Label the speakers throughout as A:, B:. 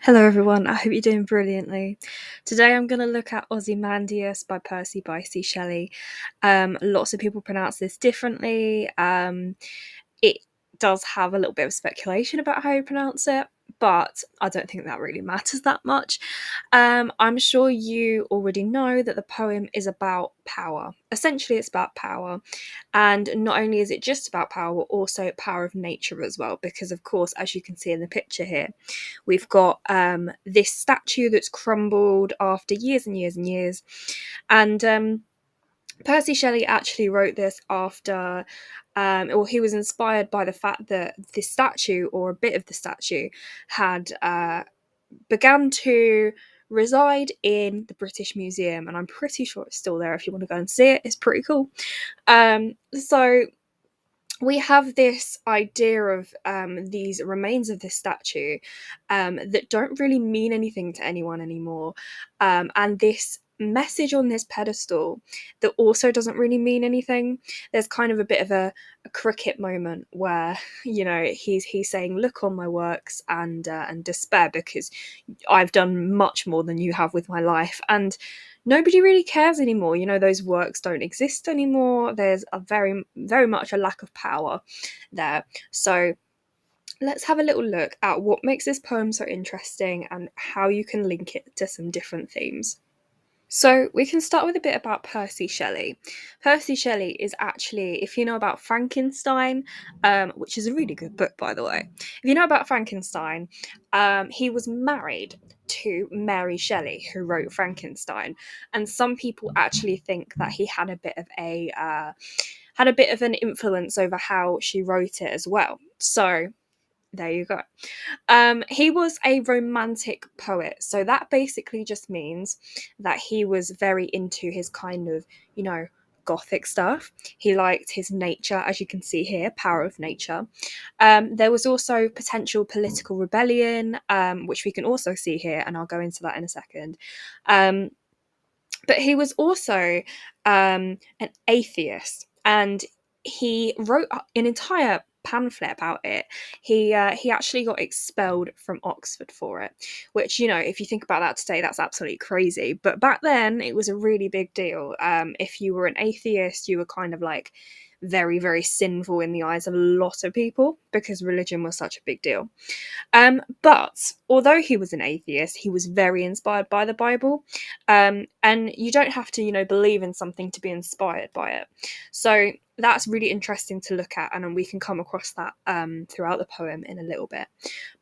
A: Hello everyone, I hope you're doing brilliantly. Today I'm going to look at Ozymandias by Percy Bysshe Shelley. Lots of people pronounce this differently. It does have a little bit of speculation about how you pronounce it, but I don't think that really matters that much. I'm sure you already know that the poem is about power. Essentially, it's about power. And not only is it just about power, but also power of nature as well, because, of course, as you can see in the picture here, we've got this statue that's crumbled after years and years and years. And Percy Shelley actually wrote this after, or he was inspired by the fact that this statue, or a bit of the statue, had began to reside in the British Museum, and I'm pretty sure it's still there if you want to go and see it. It's pretty cool. So we have this idea of these remains of this statue that don't really mean anything to anyone anymore, and this message on this pedestal that also doesn't really mean anything. There's kind of a bit of a cricket moment where he's saying, "Look on my works and despair, because I've done much more than you have with my life." And nobody really cares anymore. Those works don't exist anymore. There's a very, very much a lack of power there. So let's have a little look at what makes this poem so interesting and how you can link it to some different themes. So we can start with a bit about Percy Shelley. Percy Shelley is actually, if you know about Frankenstein, which is a really good book, by the way. If you know about Frankenstein, he was married to Mary Shelley, who wrote Frankenstein, and some people actually think that he had a bit of an influence over how she wrote it as well. So there you go. He was a romantic poet, so that basically just means that he was very into his kind of, gothic stuff. He liked his nature, as you can see here, power of nature. There was also potential political rebellion, which we can also see here, and I'll go into that in a second. But he was also an atheist, and he wrote an entire pamphlet about it. He actually got expelled from Oxford for it, which, if you think about that today, that's absolutely crazy. But back then, it was a really big deal. If you were an atheist, you were kind of like very, very sinful in the eyes of a lot of people, because religion was such a big deal. But although he was an atheist, he was very inspired by the Bible. And you don't have to, believe in something to be inspired by it. So that's really interesting to look at, and we can come across that throughout the poem in a little bit.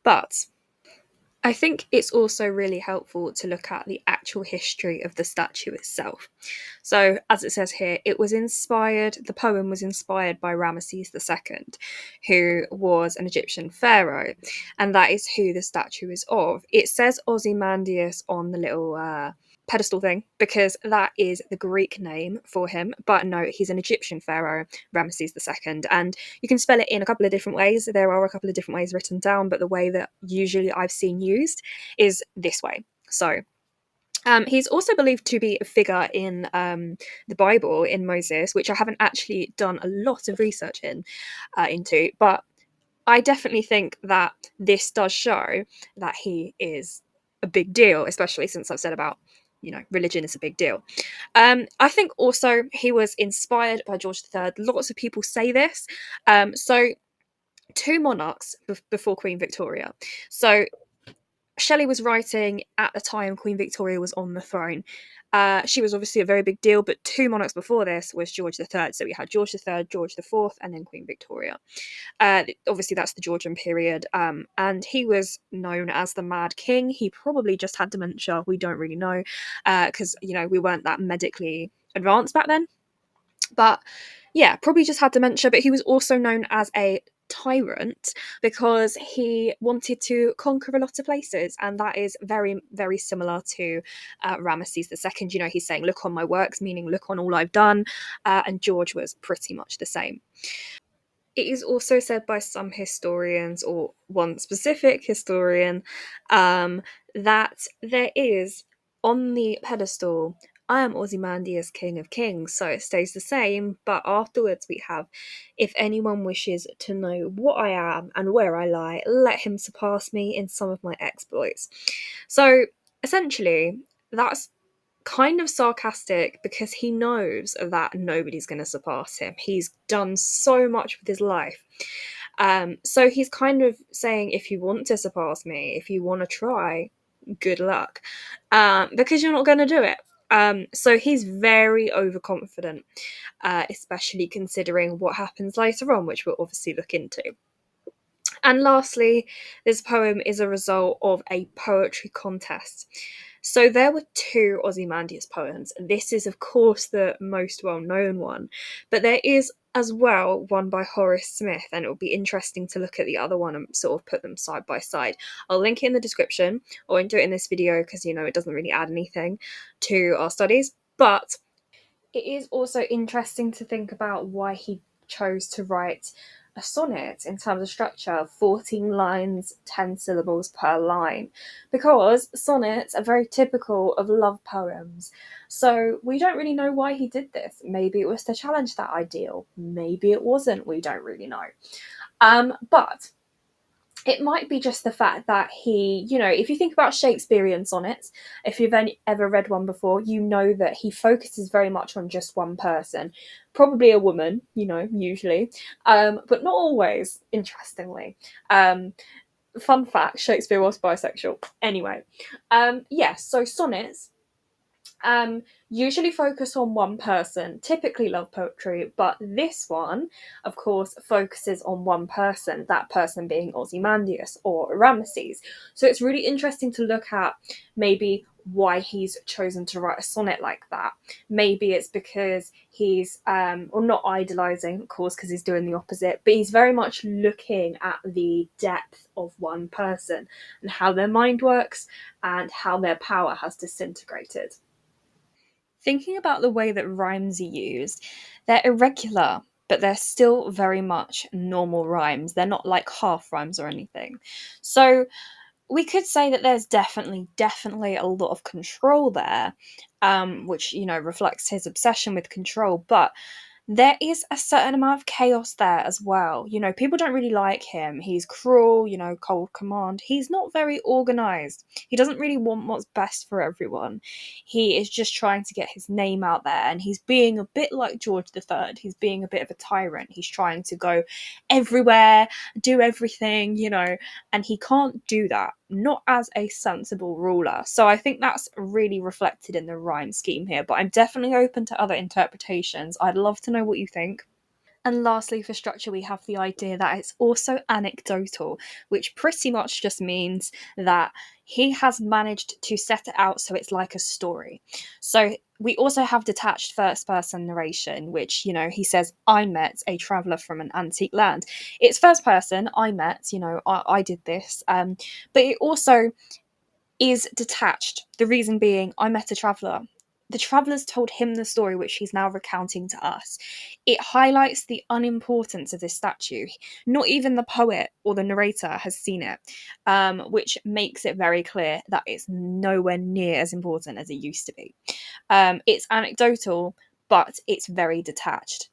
A: But I think it's also really helpful to look at the actual history of the statue itself. So, as it says here, the poem was inspired by Ramesses II, who was an Egyptian pharaoh, and that is who the statue is of. It says Ozymandias on the little pedestal thing because that is the Greek name for him, but no, he's an Egyptian pharaoh, Ramesses II, and you can spell it in a couple of different ways. There are a couple of different ways written down, but the way that usually I've seen used is this way. So he's also believed to be a figure in the Bible, in Moses, which I haven't actually done a lot of research into, but I definitely think that this does show that he is a big deal, especially since I've said about, religion is a big deal. I think also he was inspired by George III. Lots of people say this. So two monarchs before Queen Victoria. So Shelley was writing at the time Queen Victoria was on the throne. She was obviously a very big deal, but two monarchs before this was George III. So we had George III, George IV, and then Queen Victoria. Obviously, that's the Georgian period. And he was known as the Mad King. He probably just had dementia. We don't really know because, we weren't that medically advanced back then. But yeah, probably just had dementia. But he was also known as a tyrant because he wanted to conquer a lot of places, and that is very, very similar to Ramesses II. He's saying, "Look on my works," meaning look on all I've done, and George was pretty much the same. It is also said by some historians, or one specific historian, that there is on the pedestal I am Ozymandias, King of Kings, so it stays the same, but afterwards we have, if anyone wishes to know what I am and where I lie, let him surpass me in some of my exploits. So essentially, that's kind of sarcastic because he knows that nobody's going to surpass him. He's done so much with his life. So he's kind of saying, if you want to surpass me, if you want to try, good luck, because you're not going to do it. So he's very overconfident, especially considering what happens later on, which we'll obviously look into. And lastly, this poem is a result of a poetry contest. So there were two Ozymandias poems. This is, of course, the most well known one, but there is as well one by Horace Smith, and it will be interesting to look at the other one and sort of put them side by side. I'll link it in the description. I won't do it in this video because, it doesn't really add anything to our studies, but it is also interesting to think about why he chose to write a sonnet in terms of structure, 14 lines, 10 syllables per line, because sonnets are very typical of love poems. So we don't really know why he did this. Maybe it was to challenge that ideal, maybe it wasn't, we don't really know. But it might be just the fact that he, if you think about Shakespearean sonnets, if you've ever read one before, you know that he focuses very much on just one person, probably a woman, usually, but not always, interestingly. Fun fact, Shakespeare was bisexual. Anyway, yes, so sonnets usually focus on one person, typically love poetry, but this one, of course, focuses on one person, that person being Ozymandias or Ramesses. So it's really interesting to look at maybe why he's chosen to write a sonnet like that. Maybe it's because he's, or not idolizing, of course, because he's doing the opposite, but he's very much looking at the depth of one person and how their mind works and how their power has disintegrated. Thinking about the way that rhymes are used, they're irregular, but they're still very much normal rhymes. They're not like half rhymes or anything. So we could say that there's definitely a lot of control there, which, reflects his obsession with control. But there is a certain amount of chaos there as well. People don't really like him. He's cruel, cold command. He's not very organized. He doesn't really want what's best for everyone. He is just trying to get his name out there, and he's being a bit like George III. He's being a bit of a tyrant. He's trying to go everywhere, do everything, and he can't do that. Not as a sensible ruler. So I think that's really reflected in the rhyme scheme here, but I'm definitely open to other interpretations. I'd love to know what you think. And lastly, for structure, we have the idea that it's also anecdotal, which pretty much just means that he has managed to set it out so it's like a story. So we also have detached first person narration, which, he says, I met a traveller from an antique land. It's first person, I met, I did this. But it also is detached. The reason being, I met a traveller. The travellers told him the story which he's now recounting to us. It highlights the unimportance of this statue. Not even the poet or the narrator has seen it, which makes it very clear that it's nowhere near as important as it used to be. It's anecdotal, but it's very detached.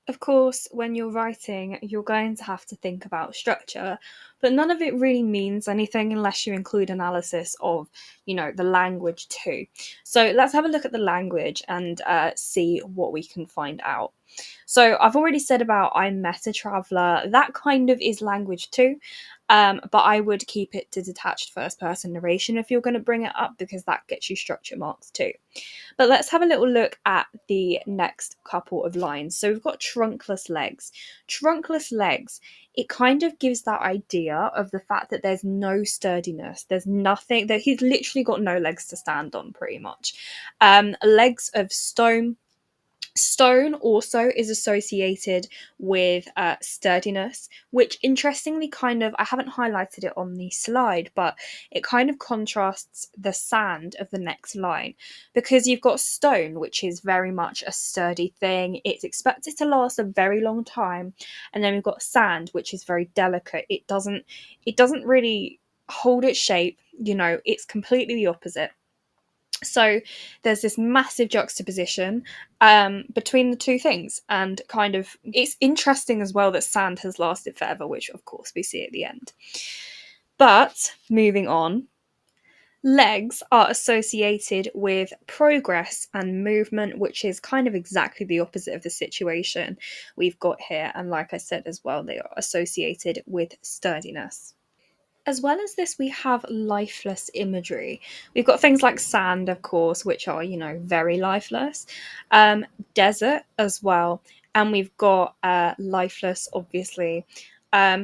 A: Of course, when you're writing, you're going to have to think about structure, but none of it really means anything unless you include analysis of, the language too. So let's have a look at the language and see what we can find out. So I've already said about I met a traveller. That kind of is language too, but I would keep it to detached first person narration if you're going to bring it up, because that gets you structure marks too. But let's have a little look at the next couple of lines. So we've got trunkless legs. Trunkless legs, it kind of gives that idea of the fact that there's no sturdiness. There's nothing, that he's literally got no legs to stand on, pretty much. Legs of stone. Stone also is associated with sturdiness, which interestingly I haven't highlighted it on the slide, but it kind of contrasts the sand of the next line, because you've got stone, which is very much a sturdy thing. It's expected to last a very long time. And then we've got sand, which is very delicate. It doesn't really hold its shape, it's completely the opposite. So there's this massive juxtaposition between the two things, and kind of it's interesting as well that sand has lasted forever, which of course we see at the end. But moving on, legs are associated with progress and movement, which is kind of exactly the opposite of the situation we've got here. And like I said as well, they are associated with sturdiness. As well as this, we have lifeless imagery. We've got things like sand, of course, which are, very lifeless, desert as well, and we've got lifeless, obviously.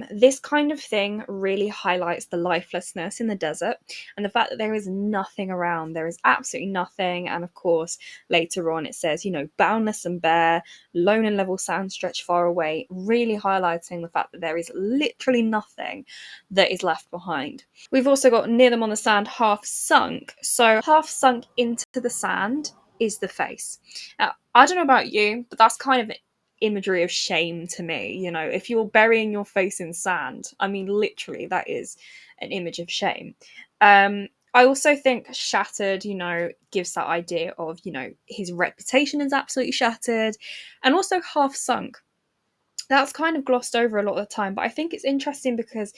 A: This kind of thing really highlights the lifelessness in the desert and the fact that there is nothing around. There is absolutely nothing. And of course, later on, it says, boundless and bare, lone and level sand stretched far away, really highlighting the fact that there is literally nothing that is left behind. We've also got near them on the sand, half sunk. So half sunk into the sand is the face. Now, I don't know about you, but that's kind of imagery of shame to me. If you're burying your face in sand, I mean, literally, that is an image of shame. I also think shattered, gives that idea of, his reputation is absolutely shattered, and also half sunk. That's kind of glossed over a lot of the time, but I think it's interesting because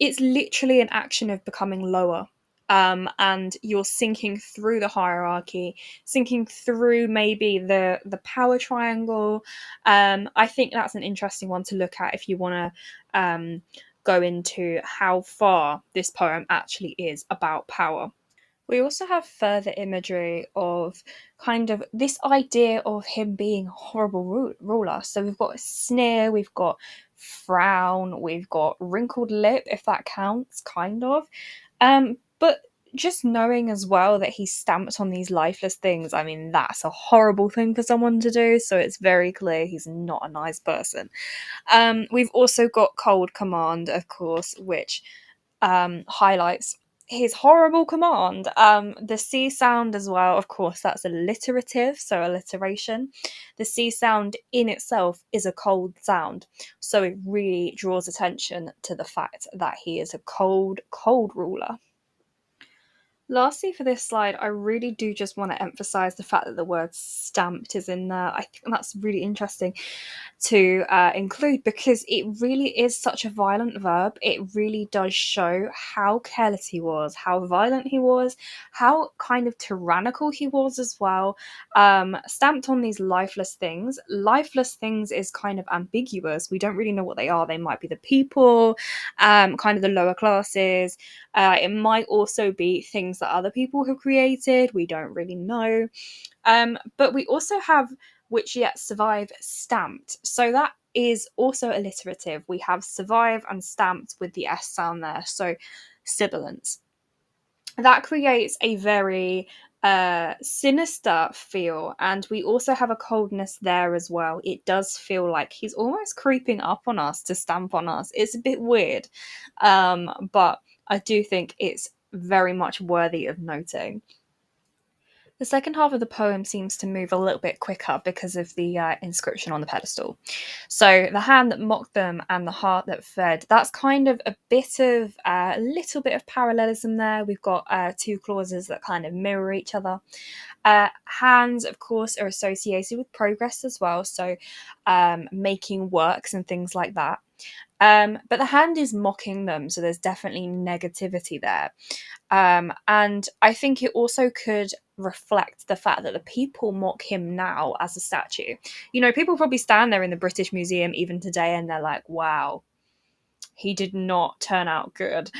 A: it's literally an action of becoming lower. And you're sinking through the hierarchy, sinking through maybe the power triangle. I think that's an interesting one to look at if you want to go into how far this poem actually is about power. We also have further imagery of kind of this idea of him being a horrible ruler. So we've got a sneer, we've got frown, we've got wrinkled lip, if that counts, kind of. But just knowing as well that he stamped on these lifeless things, I mean, that's a horrible thing for someone to do. So it's very clear he's not a nice person. We've also got cold command, of course, which highlights his horrible command. The C sound as well, of course, that's alliterative, so alliteration. The C sound in itself is a cold sound, so it really draws attention to the fact that he is a cold, cold ruler. Lastly, for this slide, I really do just want to emphasize the fact that the word stamped is in there. I think that's really interesting to include because it really is such a violent verb. It really does show how careless he was, how violent he was, how kind of tyrannical he was as well. Stamped on these lifeless things. Lifeless things is kind of ambiguous. We don't really know what they are. They might be the people, kind of the lower classes. It might also be things that other people have created. We don't really know. But we also have which yet survive stamped. So that is also alliterative. We have survive and stamped with the S sound there. So sibilants. That creates a very sinister feel, and we also have a coldness there as well. It does feel like he's almost creeping up on us to stamp on us. It's a bit weird, but I do think it's very much worthy of noting. The second half of the poem seems to move a little bit quicker because of the inscription on the pedestal. So the hand that mocked them and the heart that fed. That's kind of a bit of a little bit of parallelism there. We've got two clauses that kind of mirror each other. Hands, of course, are associated with progress as well. So making works and things like that. But the hand is mocking them, so there's definitely negativity there. And I think it also could reflect the fact that the people mock him now as a statue. People probably stand there in the British Museum even today and they're like, wow, he did not turn out good.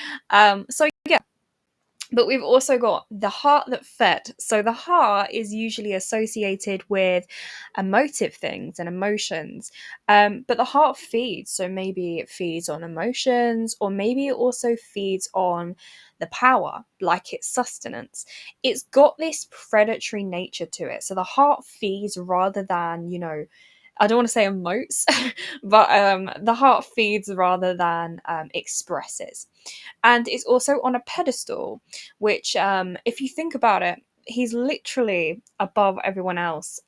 A: So, yeah. But we've also got the heart that fed. So the heart is usually associated with emotive things and emotions. But the heart feeds. So maybe it feeds on emotions, or maybe it also feeds on the power, like its sustenance. It's got this predatory nature to it. So the heart feeds rather than, I don't want to say emotes, but the heart feeds rather than expresses. And it's also on a pedestal, which, if you think about it, he's literally above everyone else,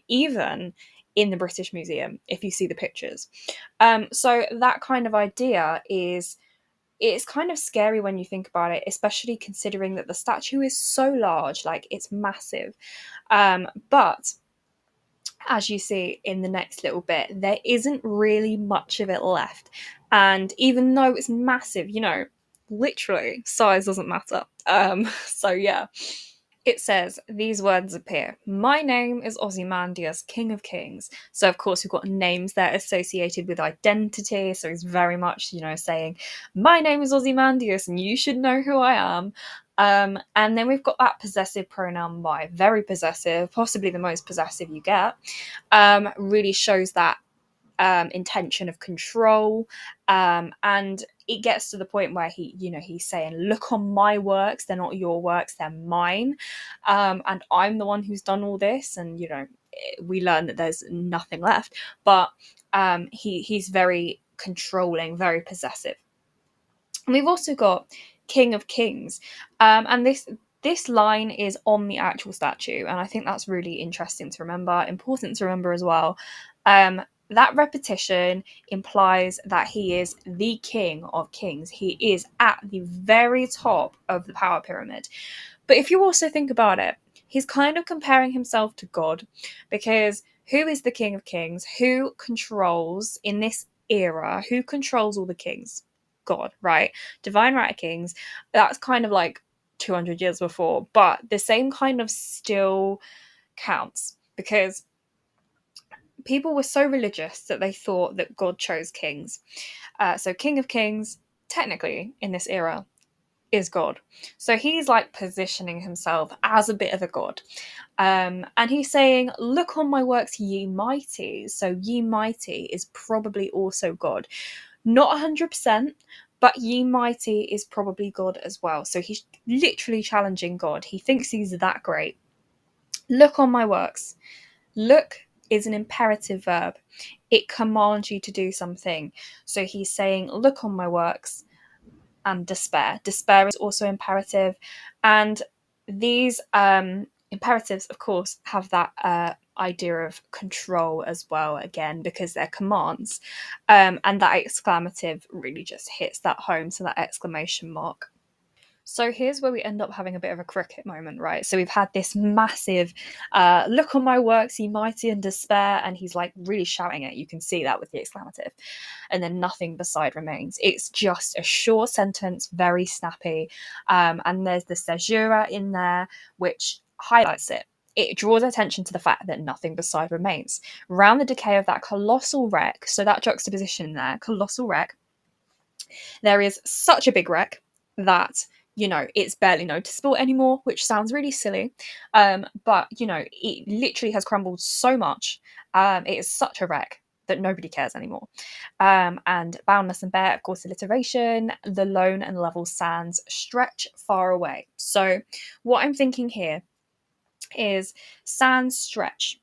A: even in the British Museum, if you see the pictures. So that kind of idea is it's kind of scary when you think about it, especially considering that the statue is so large, like it's massive. But as you see in the next little bit, there isn't really much of it left. And even though it's massive, literally, size doesn't matter. So yeah. It says, these words appear. My name is Ozymandias, King of Kings. So, of course, we've got names there associated with identity. So, he's very much, saying, my name is Ozymandias and you should know who I am. And then we've got that possessive pronoun my. Very possessive, possibly the most possessive you get. Really shows that intention of control, and it gets to the point where he's saying, look on my works, they're not your works, they're mine, and I'm the one who's done all this. And we learn that there's nothing left, but he's very controlling, very possessive. And we've also got King of Kings, and this line is on the actual statue, and I think that's really interesting to remember, important to remember as well. That repetition implies that he is the King of Kings. He is at the very top of the power pyramid. But if you also think about it, he's kind of comparing himself to God, because who is the King of Kings? Who controls, in this era, who controls all the kings? God, right? Divine right of kings. That's kind of like 200 years before, but the same kind of still counts, because people were so religious that they thought that God chose kings. So, King of Kings, technically, in this era, is God. So he's like positioning himself as a bit of a god. And he's saying, look on my works, ye mighty. So ye mighty is probably also God. Not 100%, but ye mighty is probably God as well. So he's literally challenging God. He thinks he's that great. Look on my works. Look is an imperative verb. It commands you to do something. So he's saying, look on my works, and despair. Despair is also imperative. And these imperatives, of course, have that idea of control as well, again, because they're commands. And that exclamative really just hits that home, so that exclamation mark. So here's where we end up having a bit of a cricket moment, right? So we've had this massive look on my works, ye mighty, and despair, and he's like really shouting it. You can see that with the exclamative. And then nothing beside remains. It's just a short sentence, very snappy. And there's the caesura in there, which highlights it. It draws attention to the fact that nothing beside remains. Round the decay of that colossal wreck, so that juxtaposition there, colossal wreck, there is such a big wreck that it's barely noticeable anymore, which sounds really silly, but it literally has crumbled so much. It is such a wreck that nobody cares anymore. And boundless and bare, of course, alliteration, the lone and level sands stretch far away. So what I'm thinking here is sands stretch.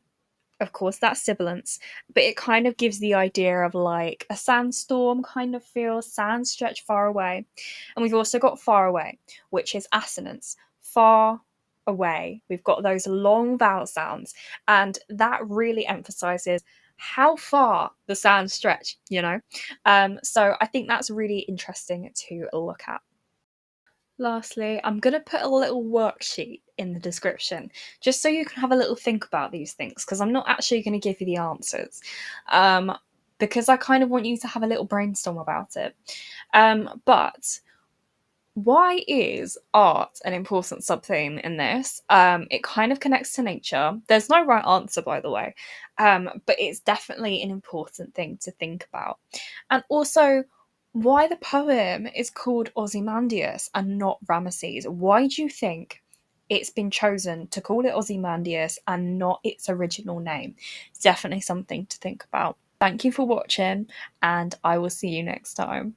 A: Of course, that's sibilance, but it kind of gives the idea of like a sandstorm kind of feel, sands stretch far away. And we've also got far away, which is assonance, far away. We've got those long vowel sounds, and that really emphasizes how far the sounds stretch. So I think that's really interesting to look at. Lastly, I'm going to put a little worksheet in the description just so you can have a little think about these things, because I'm not actually going to give you the answers, because I kind of want you to have a little brainstorm about it. But why is art an important subtheme in this? It kind of connects to nature. There's no right answer, by the way, but it's definitely an important thing to think about. And also, why the poem is called Ozymandias and not Ramesses. Why do you think it's been chosen to call it Ozymandias and not its original name? It's definitely something to think about. Thank you for watching, and I will see you next time.